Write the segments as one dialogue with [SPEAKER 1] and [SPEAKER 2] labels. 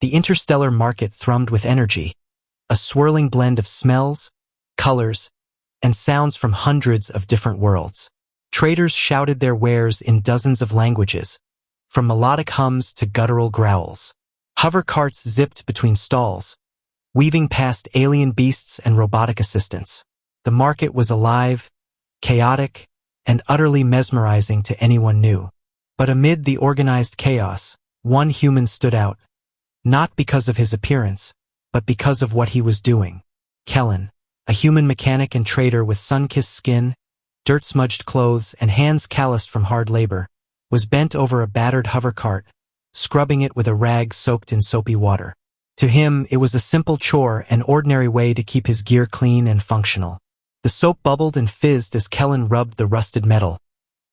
[SPEAKER 1] The interstellar market thrummed with energy, a swirling blend of smells, colors, and sounds from hundreds of different worlds. Traders shouted their wares in dozens of languages, from melodic hums to guttural growls. Hover carts zipped between stalls, weaving past alien beasts and robotic assistants. The market was alive, chaotic, and utterly mesmerizing to anyone new. But amid the organized chaos, one human stood out, not because of his appearance, but because of what he was doing. Kellen, a human mechanic and trader with sun-kissed skin, dirt-smudged clothes, and hands calloused from hard labor, was bent over a battered hover cart, scrubbing it with a rag soaked in soapy water. To him, it was a simple chore, an ordinary way to keep his gear clean and functional. The soap bubbled and fizzed as Kellen rubbed the rusted metal,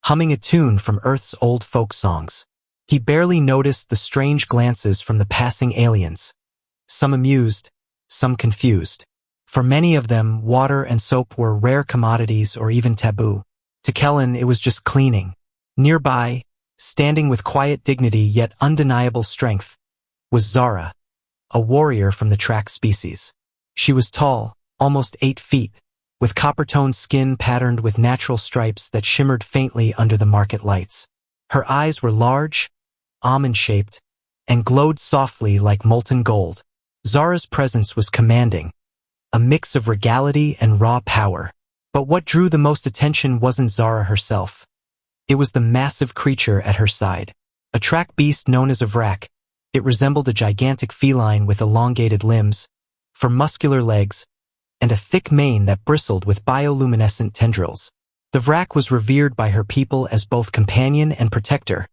[SPEAKER 1] humming a tune from Earth's old folk songs. He barely noticed the strange glances from the passing aliens, some amused, some confused. For many of them, water and soap were rare commodities or even taboo. To Kellen, it was just cleaning. Nearby, standing with quiet dignity yet undeniable strength, was Zara, a warrior from the track species. She was tall, almost 8 feet, with copper-toned skin patterned with natural stripes that shimmered faintly under the market lights. Her eyes were large, almond-shaped, and glowed softly like molten gold. Zara's presence was commanding, a mix of regality and raw power. But what drew the most attention wasn't Zara herself. It was the massive creature at her side. A track beast known as a vrak, it resembled a gigantic feline with elongated limbs, firm muscular legs, and a thick mane that bristled with bioluminescent tendrils. The vrak was revered by her people as both companion and protector,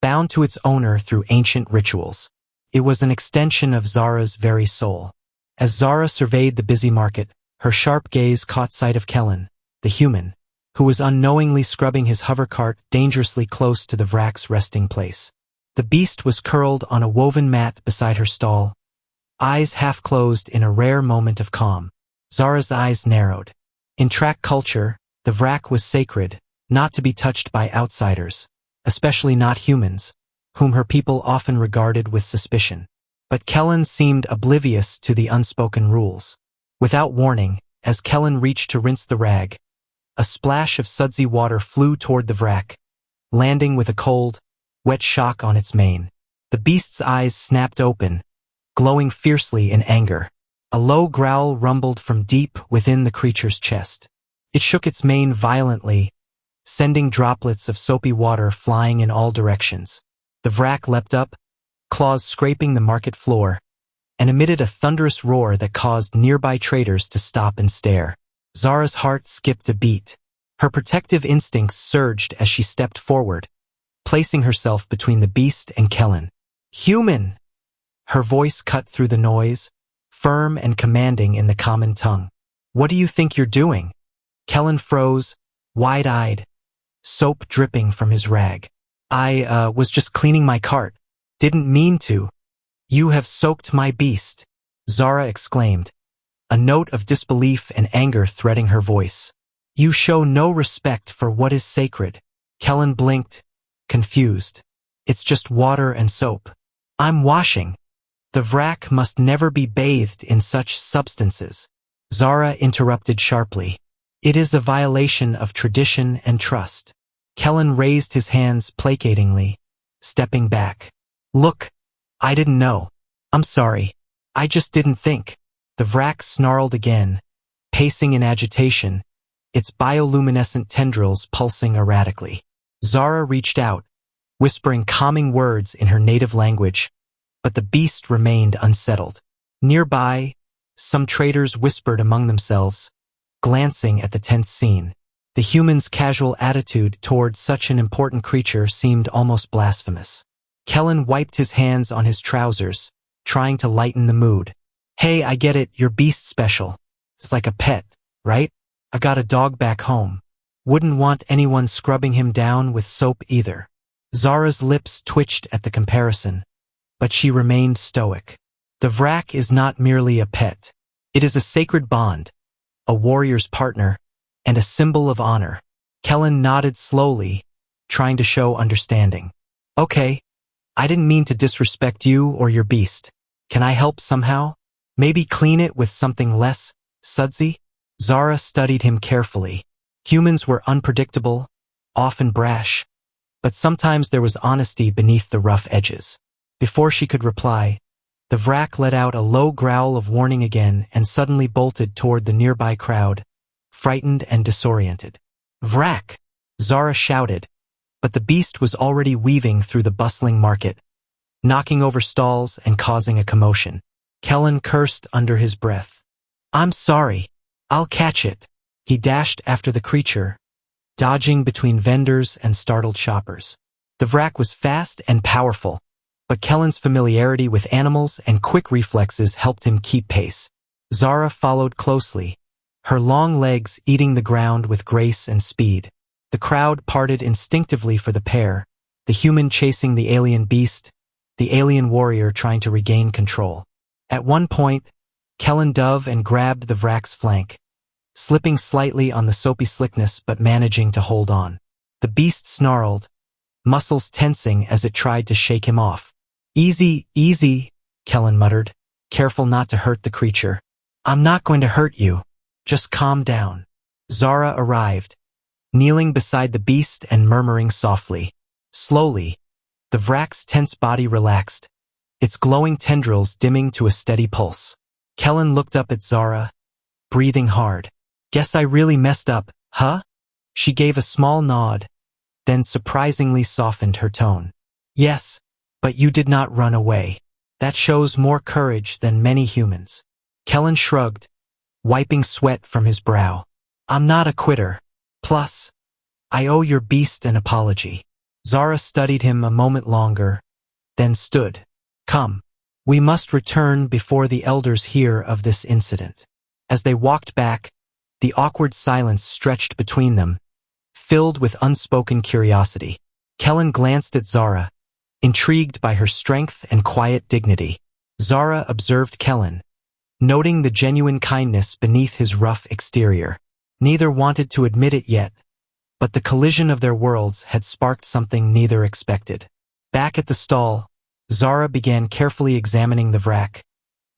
[SPEAKER 1] bound to its owner through ancient rituals. It was an extension of Zara's very soul. As Zara surveyed the busy market, her sharp gaze caught sight of Kellen, the human, who was unknowingly scrubbing his hover cart dangerously close to the vrak's resting place. The beast was curled on a woven mat beside her stall, eyes half closed in a rare moment of calm. Zara's eyes narrowed. In track culture, the vrak was sacred, not to be touched by outsiders, especially not humans, whom her people often regarded with suspicion. But Kellen seemed oblivious to the unspoken rules. Without warning, as Kellen reached to rinse the rag, a splash of sudsy water flew toward the vrak, landing with a cold, wet shock on its mane. The beast's eyes snapped open, glowing fiercely in anger. A low growl rumbled from deep within the creature's chest. It shook its mane violently, sending droplets of soapy water flying in all directions. The vrak leapt up, claws scraping the market floor, and emitted a thunderous roar that caused nearby traders to stop and stare. Zara's heart skipped a beat. Her protective instincts surged as she stepped forward, placing herself between the beast and Kellen. "Human!" Her voice cut through the noise, firm and commanding in the common tongue. "What do you think you're doing?" Kellen froze, wide-eyed, soap dripping from his rag. I was just cleaning my cart. Didn't mean to." "You have soaked my beast," Zara exclaimed, a note of disbelief and anger threading her voice. "You show no respect for what is sacred." Kellen blinked, confused. "It's just water and soap. I'm washing." "The vrak must never be bathed in such substances," Zara interrupted sharply. "It is a violation of tradition and trust." Kellen raised his hands placatingly, stepping back. "Look, I didn't know. I'm sorry. I just didn't think." The vrak snarled again, pacing in agitation, its bioluminescent tendrils pulsing erratically. Zara reached out, whispering calming words in her native language, but the beast remained unsettled. Nearby, some traders whispered among themselves, glancing at the tense scene. The human's casual attitude toward such an important creature seemed almost blasphemous. Kellen wiped his hands on his trousers, trying to lighten the mood. "Hey, I get it, you're beast special. It's like a pet, right? I got a dog back home. Wouldn't want anyone scrubbing him down with soap either." Zara's lips twitched at the comparison, but she remained stoic. "The vrak is not merely a pet. It is a sacred bond, a warrior's partner, and a symbol of honor." Kellen nodded slowly, trying to show understanding. "Okay, I didn't mean to disrespect you or your beast. Can I help somehow? Maybe clean it with something less sudsy? Zara studied him carefully. Humans were unpredictable, often brash, but sometimes there was honesty beneath the rough edges. Before she could reply, the Vrak let out a low growl of warning again and suddenly bolted toward the nearby crowd, frightened and disoriented. Vrak! Zara shouted, but the beast was already weaving through the bustling market, knocking over stalls and causing a commotion. Kellen cursed under his breath. I'm sorry. I'll catch it. He dashed after the creature, dodging between vendors and startled shoppers. The Vrak was fast and powerful, but Kellen's familiarity with animals and quick reflexes helped him keep pace. Zara followed closely, her long legs eating the ground with grace and speed. The crowd parted instinctively for the pair, the human chasing the alien beast, the alien warrior trying to regain control. At one point, Kellen dove and grabbed the Vrak's flank, slipping slightly on the soapy slickness but managing to hold on. The beast snarled, muscles tensing as it tried to shake him off. Easy, easy, Kellen muttered, careful not to hurt the creature. I'm not going to hurt you. Just calm down. Zara arrived, kneeling beside the beast and murmuring softly. Slowly, the Vrak's tense body relaxed, its glowing tendrils dimming to a steady pulse. Kellen looked up at Zara, breathing hard. Guess I really messed up, huh? She gave a small nod, then surprisingly softened her tone. Yes, but you did not run away. That shows more courage than many humans. Kellen shrugged, wiping sweat from his brow. I'm not a quitter. Plus, I owe your beast an apology. Zara studied him a moment longer, then stood. Come, we must return before the elders hear of this incident. As they walked back, the awkward silence stretched between them, filled with unspoken curiosity. Kellen glanced at Zara, intrigued by her strength and quiet dignity. Zara observed Kellen, noting the genuine kindness beneath his rough exterior. Neither wanted to admit it yet, but the collision of their worlds had sparked something neither expected. Back at the stall, Zara began carefully examining the Vrak,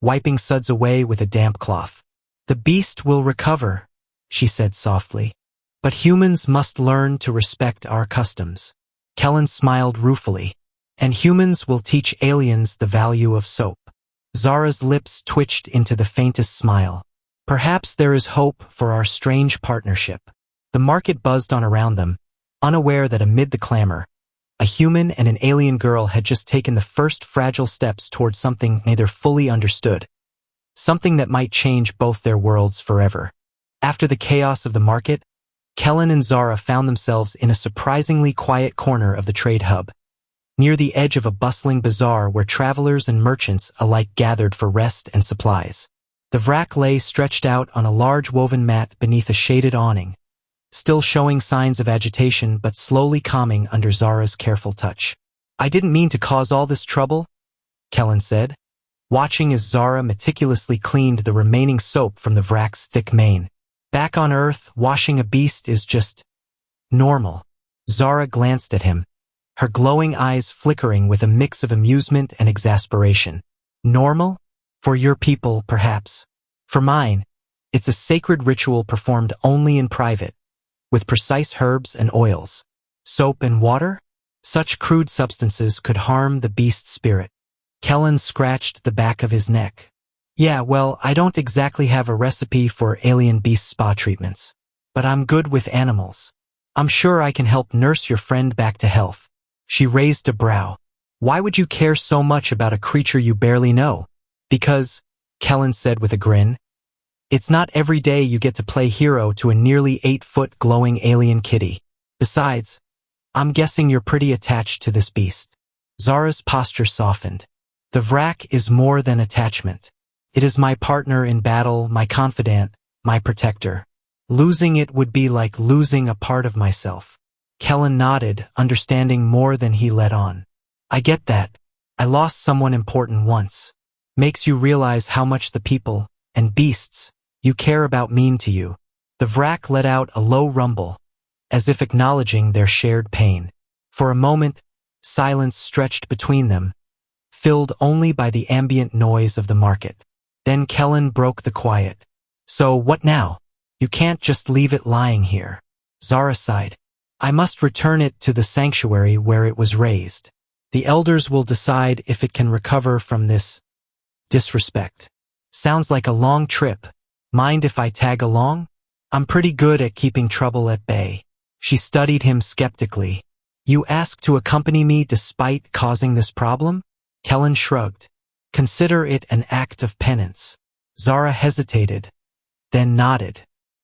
[SPEAKER 1] wiping Suds away with a damp cloth. The beast will recover, she said softly, but humans must learn to respect our customs. Kellen smiled ruefully. And humans will teach aliens the value of soap. Zara's lips twitched into the faintest smile. Perhaps there is hope for our strange partnership. The market buzzed on around them, unaware that amid the clamor, a human and an alien girl had just taken the first fragile steps toward something neither fully understood, something that might change both their worlds forever. After the chaos of the market, Kellen and Zara found themselves in a surprisingly quiet corner of the trade hub, near the edge of a bustling bazaar where travelers and merchants alike gathered for rest and supplies. The Vrak lay stretched out on a large woven mat beneath a shaded awning, still showing signs of agitation but slowly calming under Zara's careful touch. I didn't mean to cause all this trouble, Kellen said, watching as Zara meticulously cleaned the remaining soap from the Vrak's thick mane. Back on Earth, washing a beast is just normal. Zara glanced at him, her glowing eyes flickering with a mix of amusement and exasperation. Normal? For your people, perhaps. For mine, it's a sacred ritual performed only in private, with precise herbs and oils. Soap and water? Such crude substances could harm the beast's spirit. Kellen scratched the back of his neck. Yeah, well, I don't exactly have a recipe for alien beast spa treatments, but I'm good with animals. I'm sure I can help nurse your friend back to health. She raised a brow. Why would you care so much about a creature you barely know? Because, Kellen said with a grin, it's not every day you get to play hero to a nearly 8-foot glowing alien kitty. Besides, I'm guessing you're pretty attached to this beast. Zara's posture softened. The Vrak is more than attachment. It is my partner in battle, my confidant, my protector. Losing it would be like losing a part of myself. Kellen nodded, understanding more than he let on. I get that. I lost someone important once. Makes you realize how much the people, and beasts, you care about mean to you. The Vrak let out a low rumble, as if acknowledging their shared pain. For a moment, silence stretched between them, filled only by the ambient noise of the market. Then Kellen broke the quiet. "So what now? You can't just leave it lying here." Zara sighed. "I must return it to the sanctuary where it was raised. The elders will decide if it can recover from this disrespect." "Sounds like a long trip. Mind if I tag along? I'm pretty good at keeping trouble at bay." She studied him skeptically. "You ask to accompany me despite causing this problem?" Kellen shrugged. "Consider it an act of penance." Zara hesitated, then nodded.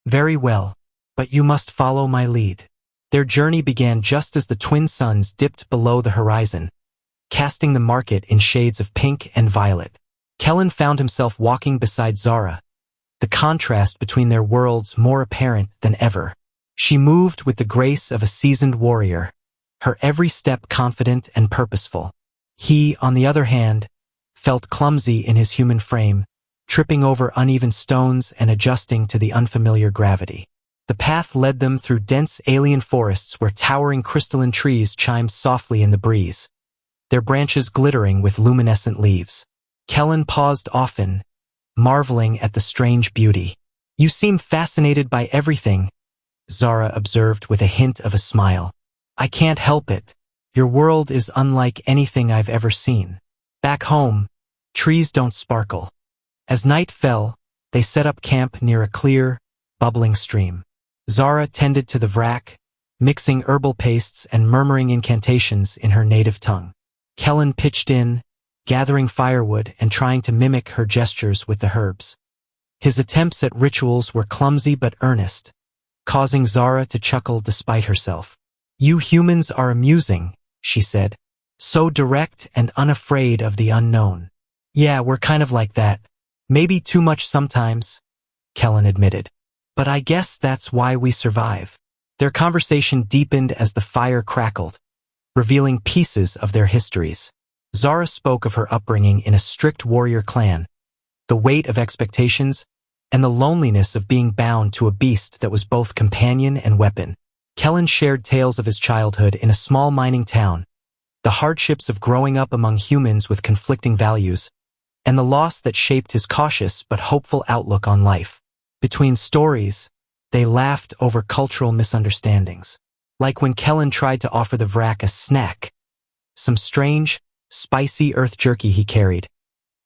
[SPEAKER 1] "Very well, but you must follow my lead." Their journey began just as the twin suns dipped below the horizon, casting the market in shades of pink and violet. Kellen found himself walking beside Zara, the contrast between their worlds more apparent than ever. She moved with the grace of a seasoned warrior, her every step confident and purposeful. He, on the other hand, felt clumsy in his human frame, tripping over uneven stones and adjusting to the unfamiliar gravity. The path led them through dense alien forests where towering crystalline trees chimed softly in the breeze, their branches glittering with luminescent leaves. Kellen paused often, marveling at the strange beauty. "You seem fascinated by everything," Zara observed with a hint of a smile. "I can't help it. Your world is unlike anything I've ever seen. Back home, trees don't sparkle." As night fell, they set up camp near a clear, bubbling stream. Zara tended to the vrac, mixing herbal pastes and murmuring incantations in her native tongue. Kellen pitched in, gathering firewood and trying to mimic her gestures with the herbs. His attempts at rituals were clumsy but earnest, causing Zara to chuckle despite herself. "You humans are amusing," she said. "So direct and unafraid of the unknown." "Yeah, we're kind of like that. Maybe too much sometimes," Kellen admitted. "But I guess that's why we survive." Their conversation deepened as the fire crackled, revealing pieces of their histories. Zara spoke of her upbringing in a strict warrior clan, the weight of expectations, and the loneliness of being bound to a beast that was both companion and weapon. Kellen shared tales of his childhood in a small mining town, the hardships of growing up among humans with conflicting values, and the loss that shaped his cautious but hopeful outlook on life. Between stories, they laughed over cultural misunderstandings, like when Kellen tried to offer the vrac a snack, some strange, spicy earth jerky he carried,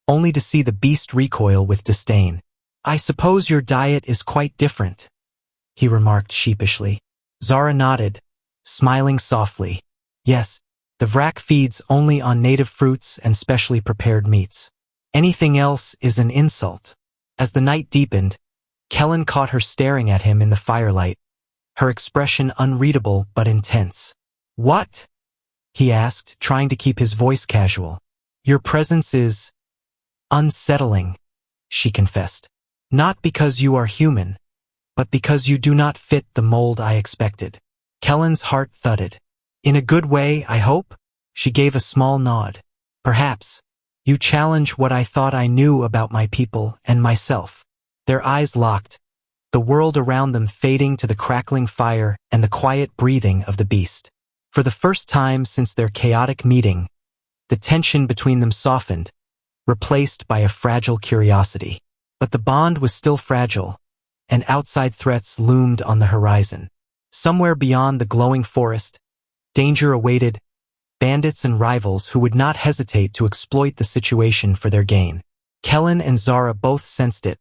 [SPEAKER 1] only to see the beast recoil with disdain. "I suppose your diet is quite different," he remarked sheepishly. Zara nodded, smiling softly. "Yes, the vrac feeds only on native fruits and specially prepared meats. Anything else is an insult." As the night deepened, Kellen caught her staring at him in the firelight, her expression unreadable but intense. "What?" he asked, trying to keep his voice casual. "Your presence is unsettling," she confessed. "Not because you are human, but because you do not fit the mold I expected." Kellen's heart thudded. "In a good way, I hope?" She gave a small nod. "Perhaps. You challenge what I thought I knew about my people and myself." Their eyes locked, the world around them fading to the crackling fire and the quiet breathing of the beast. For the first time since their chaotic meeting, the tension between them softened, replaced by a fragile curiosity. But the bond was still fragile, and outside threats loomed on the horizon. Somewhere beyond the glowing forest, danger awaited, bandits and rivals who would not hesitate to exploit the situation for their gain. Kellen and Zara both sensed it,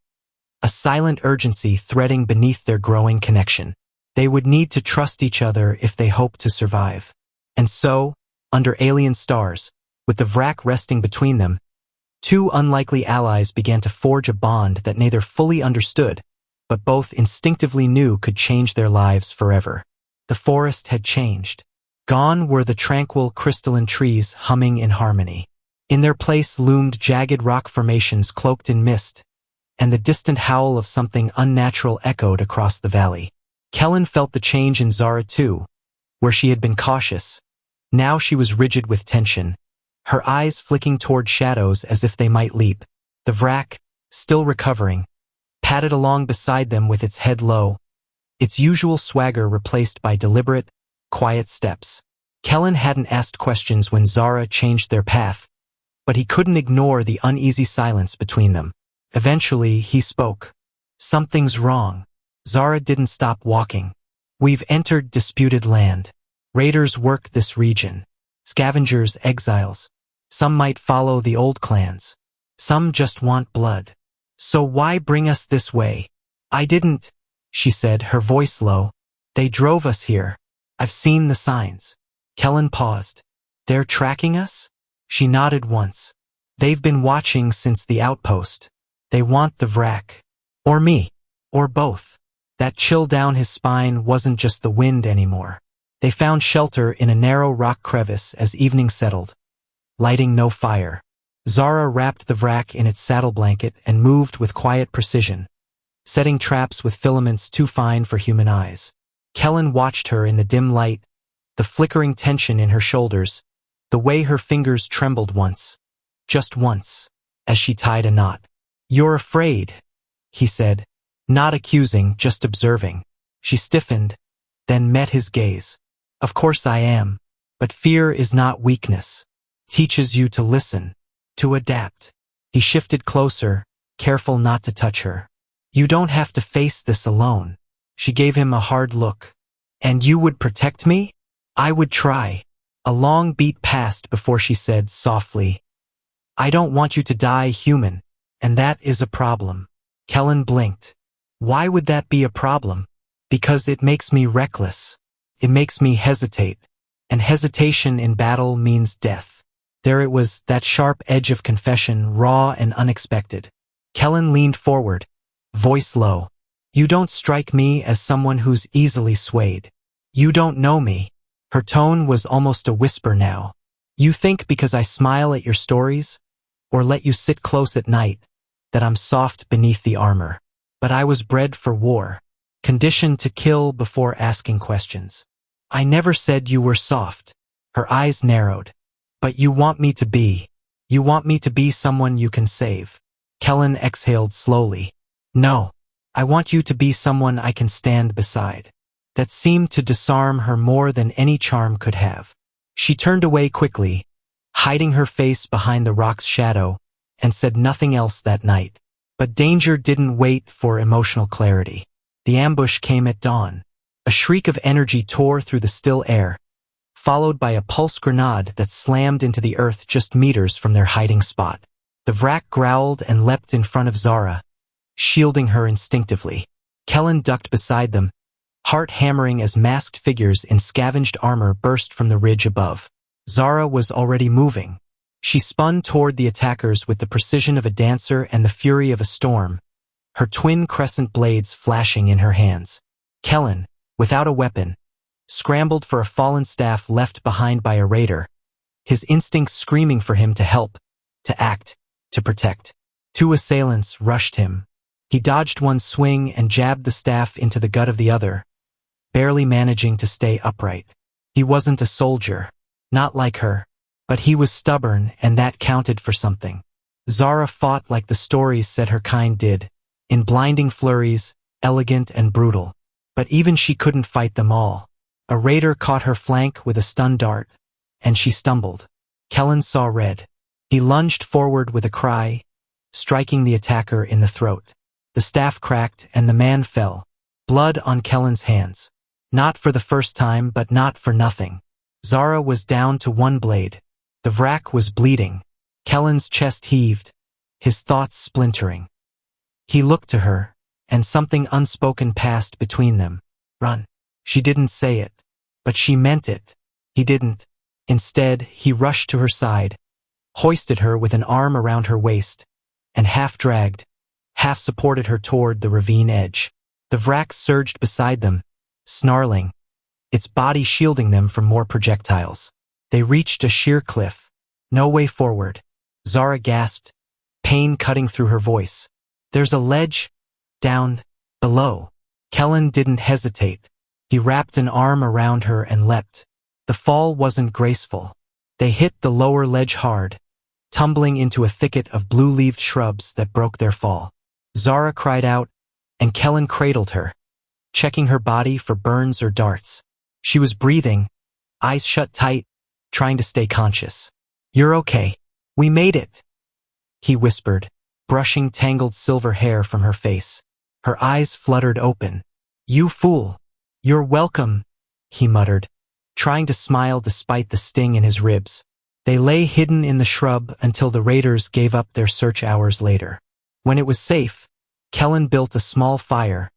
[SPEAKER 1] a silent urgency threading beneath their growing connection. They would need to trust each other if they hoped to survive. And so, under alien stars, with the vrac resting between them, two unlikely allies began to forge a bond that neither fully understood, but both instinctively knew could change their lives forever. The forest had changed. Gone were the tranquil crystalline trees humming in harmony. In their place loomed jagged rock formations cloaked in mist, and the distant howl of something unnatural echoed across the valley. Kellen felt the change in Zara too, where she had been cautious. Now she was rigid with tension, her eyes flicking toward shadows as if they might leap. The vrac, still recovering, padded along beside them with its head low, its usual swagger replaced by deliberate, quiet steps. Kellen hadn't asked questions when Zara changed their path, but he couldn't ignore the uneasy silence between them. Eventually, he spoke. Something's wrong. Zara didn't stop walking. We've entered disputed land. Raiders work this region. Scavengers, exiles. Some might follow the old clans. Some just want blood. So why bring us this way? I didn't, she said, her voice low. They drove us here. I've seen the signs. Kellen paused. They're tracking us? She nodded once. They've been watching since the outpost. They want the Vrak. Or me. Or both. That chill down his spine wasn't just the wind anymore. They found shelter in a narrow rock crevice as evening settled, lighting no fire. Zara wrapped the Vrak in its saddle blanket and moved with quiet precision, setting traps with filaments too fine for human eyes. Kellen watched her in the dim light, the flickering tension in her shoulders, the way her fingers trembled once, just once, as she tied a knot. You're afraid, he said, not accusing, just observing. She stiffened, then met his gaze. Of course I am, but fear is not weakness. Teaches you to listen, to adapt. He shifted closer, careful not to touch her. You don't have to face this alone. She gave him a hard look. And you would protect me? I would try. A long beat passed before she said softly, I don't want you to die human, and that is a problem. Kellen blinked. Why would that be a problem? Because it makes me reckless. It makes me hesitate. And hesitation in battle means death. There it was, that sharp edge of confession, raw and unexpected. Kellen leaned forward, voice low. You don't strike me as someone who's easily swayed. You don't know me. Her tone was almost a whisper now. You think because I smile at your stories, or let you sit close at night, that I'm soft beneath the armor. But I was bred for war, conditioned to kill before asking questions. I never said you were soft. Her eyes narrowed. But you want me to be. You want me to be someone you can save. Kellen exhaled slowly. No. I want you to be someone I can stand beside. That seemed to disarm her more than any charm could have. She turned away quickly, hiding her face behind the rock's shadow, and said nothing else that night. But danger didn't wait for emotional clarity. The ambush came at dawn. A shriek of energy tore through the still air, followed by a pulse grenade that slammed into the earth just meters from their hiding spot. The Vrak growled and leapt in front of Zara, shielding her instinctively. Kellen ducked beside them, heart hammering as masked figures in scavenged armor burst from the ridge above. Zara was already moving. She spun toward the attackers with the precision of a dancer and the fury of a storm, her twin crescent blades flashing in her hands. Kellen, without a weapon, scrambled for a fallen staff left behind by a raider, his instincts screaming for him to help, to act, to protect. Two assailants rushed him. He dodged one swing and jabbed the staff into the gut of the other, barely managing to stay upright. He wasn't a soldier, not like her, but he was stubborn, and that counted for something. Zara fought like the stories said her kind did, in blinding flurries, elegant and brutal. But even she couldn't fight them all. A raider caught her flank with a stun dart, and she stumbled. Kellen saw red. He lunged forward with a cry, striking the attacker in the throat. The staff cracked and the man fell, blood on Kellen's hands. Not for the first time, but not for nothing. Zara was down to one blade. The Vrak was bleeding. Kellen's chest heaved, his thoughts splintering. He looked to her, and something unspoken passed between them. Run. She didn't say it, but she meant it. He didn't. Instead, he rushed to her side, hoisted her with an arm around her waist, and half-dragged, half-supported her toward the ravine edge. The Vrak surged beside them, snarling, its body shielding them from more projectiles. They reached a sheer cliff. No way forward. Zara gasped, pain cutting through her voice. There's a ledge down below. Kellen didn't hesitate. He wrapped an arm around her and leapt. The fall wasn't graceful. They hit the lower ledge hard, tumbling into a thicket of blue-leaved shrubs that broke their fall. Zara cried out, and Kellen cradled her, checking her body for burns or darts. She was breathing, eyes shut tight, trying to stay conscious. You're okay. We made it, he whispered, brushing tangled silver hair from her face. Her eyes fluttered open. You fool. You're welcome, he muttered, trying to smile despite the sting in his ribs. They lay hidden in the shrub until the raiders gave up their search hours later. When it was safe, Kellen built a small fire,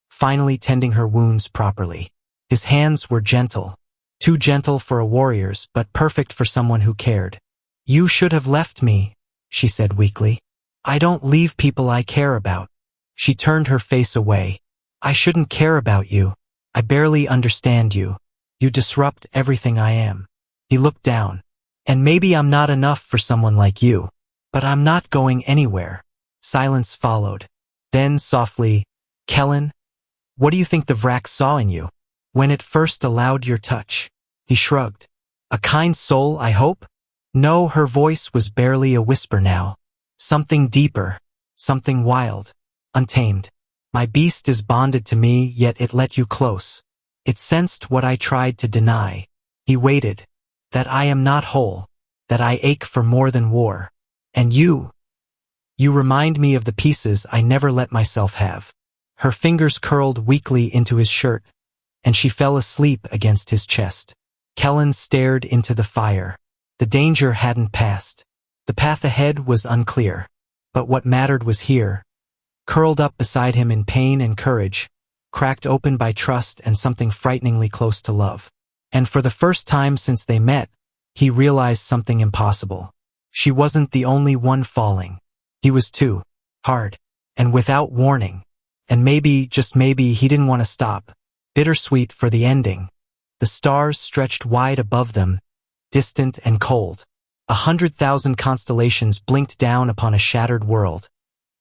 [SPEAKER 1] finally tending her wounds properly. His hands were gentle. Too gentle for a warrior's, but perfect for someone who cared. You should have left me, she said weakly. I don't leave people I care about. She turned her face away. I shouldn't care about you. I barely understand you. You disrupt everything I am. He looked down. And maybe I'm not enough for someone like you. But I'm not going anywhere. Silence followed. Then softly, Kellen, what do you think the Vrak saw in you when it first allowed your touch? He shrugged. A kind soul, I hope? No, her voice was barely a whisper now. Something deeper, something wild, untamed. My beast is bonded to me, yet it let you close. It sensed what I tried to deny. He waited. That I am not whole. That I ache for more than war. And you remind me of the pieces I never let myself have. Her fingers curled weakly into his shirt, and she fell asleep against his chest. Kellen stared into the fire. The danger hadn't passed. The path ahead was unclear. But what mattered was here, curled up beside him in pain and courage, cracked open by trust and something frighteningly close to love. And for the first time since they met, he realized something impossible. She wasn't the only one falling. He was too. Hard. And without warning. And maybe, just maybe, he didn't want to stop. Bittersweet for the ending. The stars stretched wide above them, distant and cold. 100,000 constellations blinked down upon a shattered world.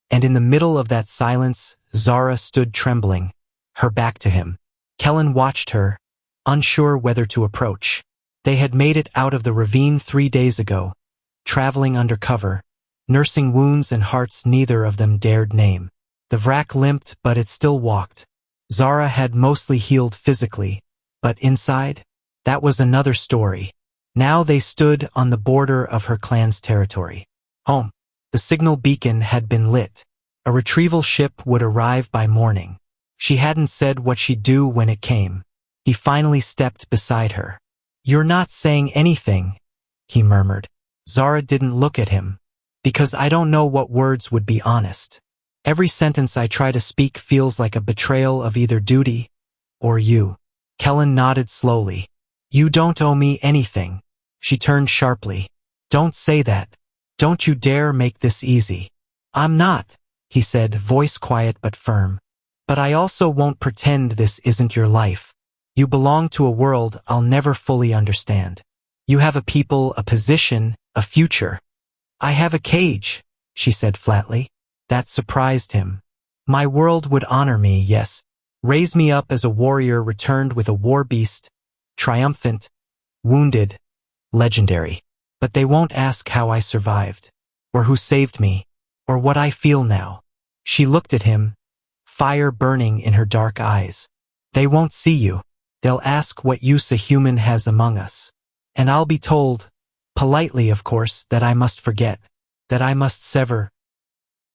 [SPEAKER 1] And in the middle of that silence, Zara stood trembling, her back to him. Kellen watched her, unsure whether to approach. They had made it out of the ravine 3 days ago, traveling under cover, nursing wounds and hearts neither of them dared name. The Vrak limped, but it still walked. Zara had mostly healed physically, but inside, that was another story. Now they stood on the border of her clan's territory. Home. The signal beacon had been lit. A retrieval ship would arrive by morning. She hadn't said what she'd do when it came. He finally stepped beside her. You're not saying anything, he murmured. Zara didn't look at him. Because I don't know what words would be honest. Every sentence I try to speak feels like a betrayal of either duty or you. Kellen nodded slowly. You don't owe me anything. She turned sharply. Don't say that. Don't you dare make this easy. I'm not, he said, voice quiet but firm. But I also won't pretend this isn't your life. You belong to a world I'll never fully understand. You have a people, a position, a future. I have a cage, she said flatly. That surprised him. My world would honor me, yes. Raise me up as a warrior returned with a war beast, triumphant, wounded, legendary. But they won't ask how I survived, or who saved me, or what I feel now. She looked at him, fire burning in her dark eyes. They won't see you. They'll ask what use a human has among us. And I'll be told, politely of course, that I must forget, that I must sever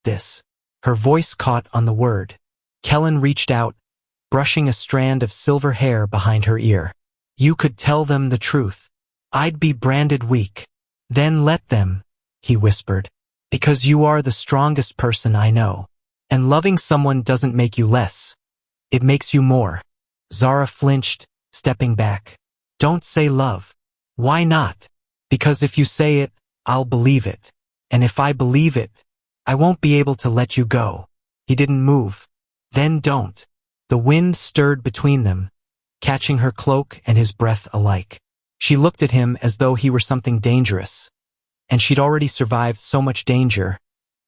[SPEAKER 1] this. Her voice caught on the word. Kellen reached out, brushing a strand of silver hair behind her ear. You could tell them the truth. I'd be branded weak. Then let them, he whispered. Because you are the strongest person I know. And loving someone doesn't make you less. It makes you more. Zara flinched, stepping back. Don't say love. Why not? Because if you say it, I'll believe it. And if I believe it, I won't be able to let you go. He didn't move. Then don't. The wind stirred between them, catching her cloak and his breath alike. She looked at him as though he were something dangerous. And she'd already survived so much danger.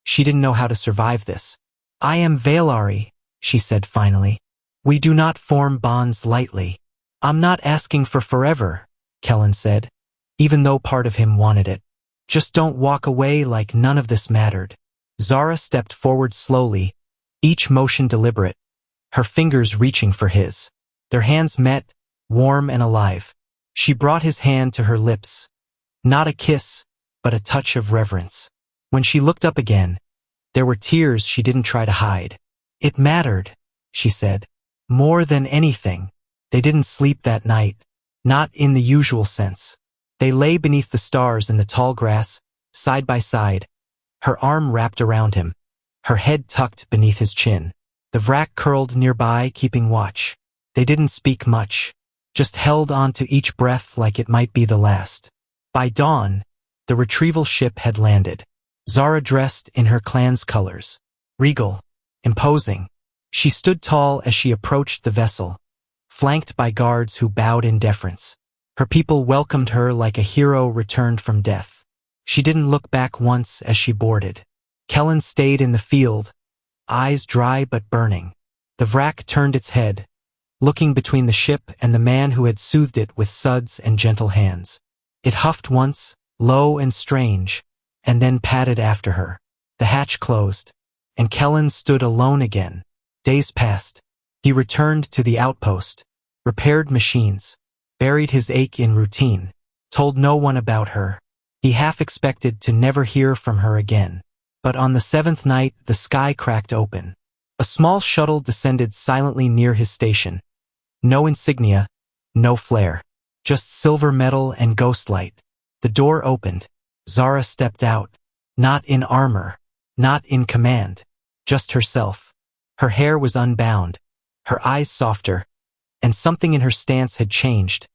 [SPEAKER 1] She didn't know how to survive this. I am Valari, she said finally. We do not form bonds lightly. I'm not asking for forever, Kellen said, even though part of him wanted it. Just don't walk away like none of this mattered. Zara stepped forward slowly, each motion deliberate, her fingers reaching for his. Their hands met, warm and alive. She brought his hand to her lips. Not a kiss, but a touch of reverence. When she looked up again, there were tears she didn't try to hide. It mattered, she said. More than anything. They didn't sleep that night. Not in the usual sense. They lay beneath the stars in the tall grass, side by side, her arm wrapped around him, her head tucked beneath his chin. The wrack curled nearby, keeping watch. They didn't speak much, just held on to each breath like it might be the last. By dawn, the retrieval ship had landed. Zara dressed in her clan's colors. Regal, imposing. She stood tall as she approached the vessel, flanked by guards who bowed in deference. Her people welcomed her like a hero returned from death. She didn't look back once as she boarded. Kellen stayed in the field, eyes dry but burning. The wrack turned its head, looking between the ship and the man who had soothed it with suds and gentle hands. It huffed once, low and strange, and then padded after her. The hatch closed, and Kellen stood alone again. Days passed. He returned to the outpost, repaired machines, buried his ache in routine, told no one about her. He half expected to never hear from her again. But on the seventh night, the sky cracked open. A small shuttle descended silently near his station. No insignia, no flare, just silver metal and ghostlight. The door opened. Zara stepped out, not in armor, not in command, just herself. Her hair was unbound, her eyes softer, and something in her stance had changed.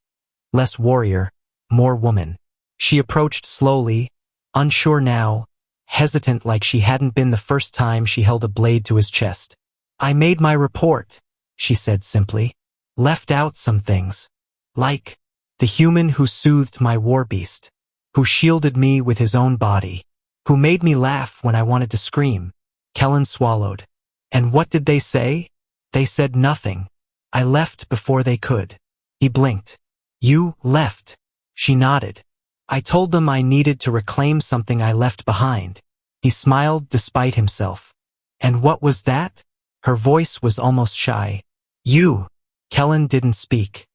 [SPEAKER 1] Less warrior, more woman. She approached slowly, unsure now, hesitant like she hadn't been the first time she held a blade to his chest. I made my report, she said simply. Left out some things. Like the human who soothed my war beast, who shielded me with his own body, who made me laugh when I wanted to scream. Kellen swallowed. And what did they say? They said nothing. I left before they could. He blinked. You left. She nodded. I told them I needed to reclaim something I left behind. He smiled despite himself. And what was that? Her voice was almost shy. You. Kellen didn't speak.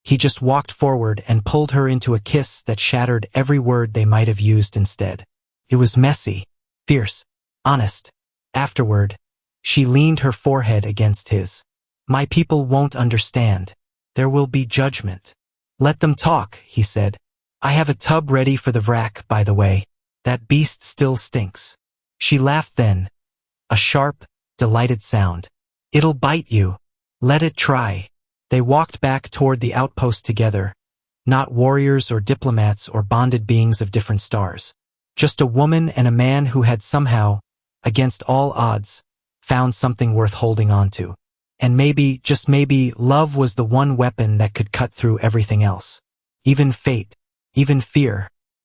[SPEAKER 1] He just walked forward and pulled her into a kiss that shattered every word they might have used instead. It was messy, fierce, honest. Afterward, she leaned her forehead against his. My people won't understand. There will be judgment. Let them talk, he said. I have a tub ready for the wrack, by the way. That beast still stinks. She laughed then. A sharp, delighted sound. It'll bite you. Let it try. They walked back toward the outpost together, not warriors or diplomats or bonded beings of different stars. Just a woman and a man who had somehow, against all odds, found something worth holding on to. And maybe, just maybe, love was the one weapon that could cut through everything else. Even fate, even fear.